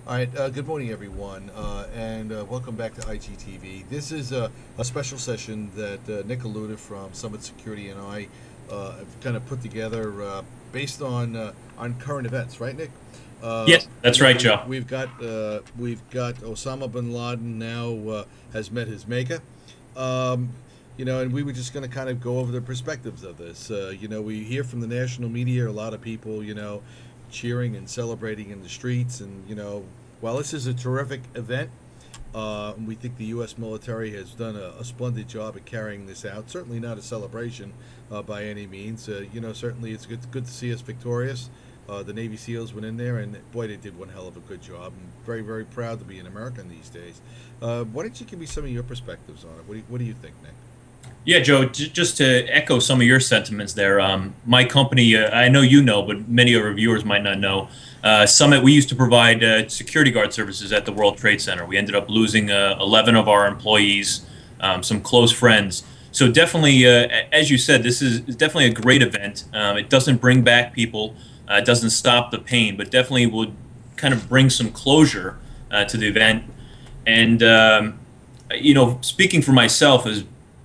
All right, good morning, everyone, and welcome back to IGTV. This is a special session that Nick alluded from Summit Security and I have kind of put together based on current events, right, Nick? Yes, that's right, Joe. We've got Osama bin Laden now has met his maker. Um, and we were just going to kind of go over the perspectives of this. We hear from the national media a lot of people, cheering and celebrating in the streets, and while this is a terrific event, we think the U.S. military has done a splendid job at carrying this out. Certainly not a celebration by any means. Certainly it's good to see us victorious. The Navy SEALs went in there, and boy, they did one hell of a good job. I'm very, very proud to be an American these days. Why don't you give me some of your perspectives on it? What do you think, Nick? Yeah, Joe, just to echo some of your sentiments there, my company, I know you know, but many of our viewers might not know, Summit, we used to provide security guard services at the World Trade Center. We ended up losing 11 of our employees, some close friends. So definitely, as you said, this is definitely a great event. It doesn't bring back people, it doesn't stop the pain, but definitely would kind of bring some closure to the event. And, speaking for myself as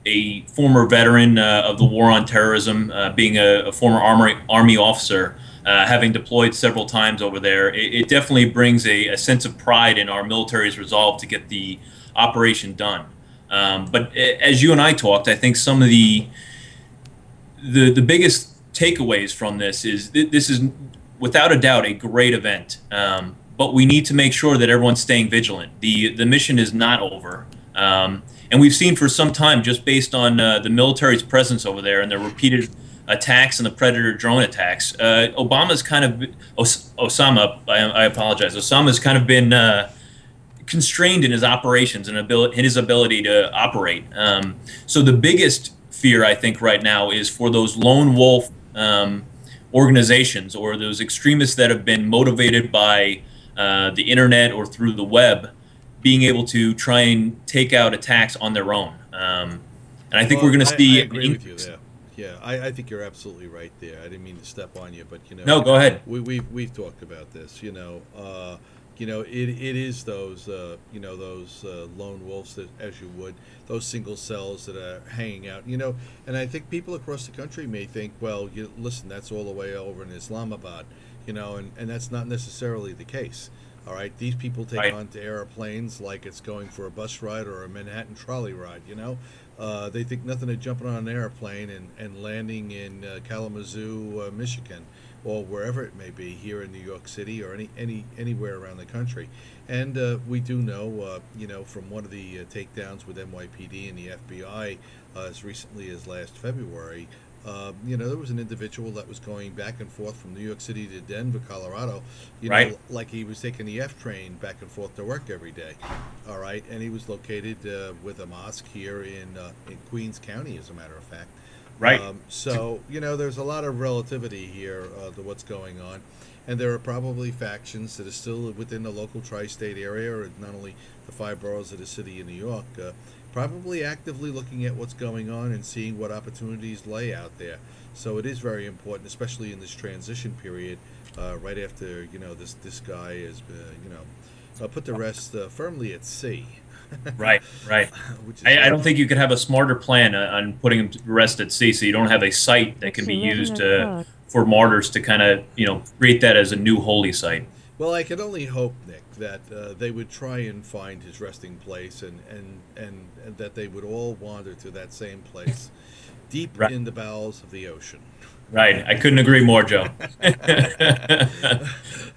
a former veteran of the war on terrorism, being a former army officer, having deployed several times over there, it definitely brings a sense of pride in our military's resolve to get the operation done. But as you and I talked, I think some of the biggest takeaways from this is this is without a doubt a great event. But we need to make sure that everyone's staying vigilant. The mission is not over. And we've seen for some time, just based on the military's presence over there and the repeated attacks and the Predator drone attacks, Obama's kind of Osama. I apologize. Osama's kind of been constrained in his operations and his ability to operate. So the biggest fear, I think, right now is for those lone wolf organizations or those extremists that have been motivated by the internet or through the web, being able to try and take out attacks on their own. And I think we're going to I see an agree with you increase. there. Yeah, I think you're absolutely right there. I didn't mean to step on you, but No, go ahead. we've talked about this. It is those those lone wolves that, as you would, those single cells that are hanging out. And I think people across the country may think, well, listen, that's all the way over in Islamabad, and that's not necessarily the case. All right, these people take Right. onto airplanes like it's going for a bus ride or a Manhattan trolley ride. They think nothing of jumping on an airplane and landing in Kalamazoo, Michigan, or wherever it may be here in New York City or anywhere around the country. And we do know, from one of the takedowns with NYPD and the FBI as recently as last February. There was an individual that was going back and forth from New York City to Denver, Colorado, Right. like he was taking the F train back and forth to work every day. All right, and he was located with a mosque here in Queens County, as a matter of fact. Right. There's a lot of relativity here to what's going on, and there are probably factions that are still within the local tri-state area, or not only the five boroughs of the city of New York, probably actively looking at what's going on and seeing what opportunities lay out there. So it is very important, especially in this transition period, right after this guy is put to rest firmly at sea. Right. Right. Which is I don't think you could have a smarter plan on putting him to rest at sea, so you don't have a site that can be used for martyrs to kind of create that as a new holy site. Well, I can only hope, Nick, that they would try and find his resting place, and that they would all wander to that same place, deep Right. in the bowels of the ocean. Right. I couldn't agree more, Joe. All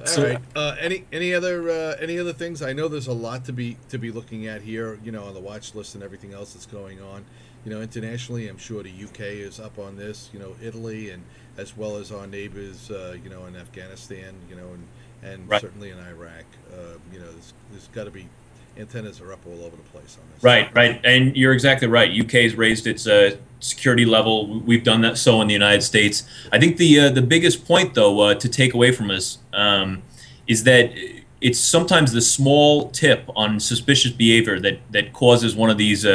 So right. Any other things? I know there's a lot to be looking at here. On the watch list and everything else that's going on. Internationally, I'm sure the UK is up on this. Italy, and as well as our neighbors. In Afghanistan. And right. certainly in Iraq. There's got to be antennas are up all over the place on this. Right, right, and you're exactly right. UK's raised its security level. We've done that so in the United States. I think the biggest point, though, to take away from this is that it's sometimes the small tip on suspicious behavior that causes one of these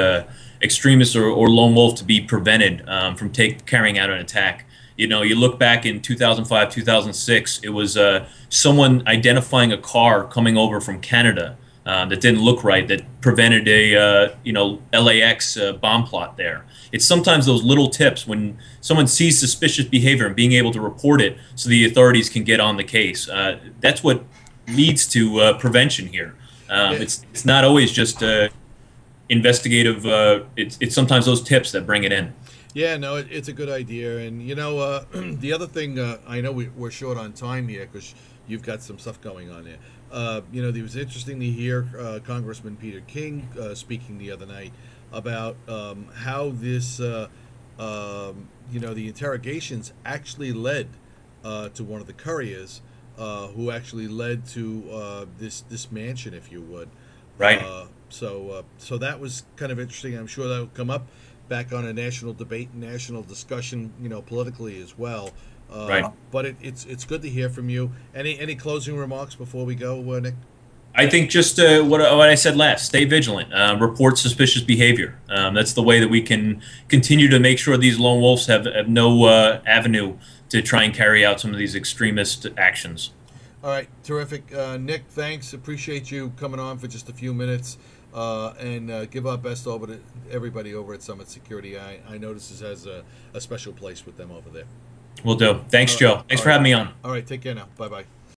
extremists or lone wolf to be prevented from carrying out an attack. You know, you look back in 2005, 2006, it was someone identifying a car coming over from Canada that didn't look right, that prevented a LAX bomb plot there. It's sometimes those little tips when someone sees suspicious behavior and being able to report it so the authorities can get on the case. That's what leads to prevention here. Yeah. It's not always just investigative. It's sometimes those tips that bring it in. Yeah, no, it's a good idea. And, the other thing, I know we're short on time here because you've got some stuff going on there. It was interesting to hear Congressman Peter King speaking the other night about how this, the interrogations actually led to one of the couriers who actually led to this mansion, if you would. Right. So that was kind of interesting. I'm sure that will come up back on a national debate, national discussion, politically as well. Right. But it's good to hear from you. Any closing remarks before we go, Nick? I think just what I said last, stay vigilant, report suspicious behavior. That's the way that we can continue to make sure these lone wolves have no avenue to try and carry out some of these extremist actions. All right, terrific. Nick, thanks. Appreciate you coming on for just a few minutes. And give our best over to everybody over at Summit Security. I know this has a special place with them over there. Will do. Thanks, Joe. Thanks for having me on. All right, take care now. Bye-bye.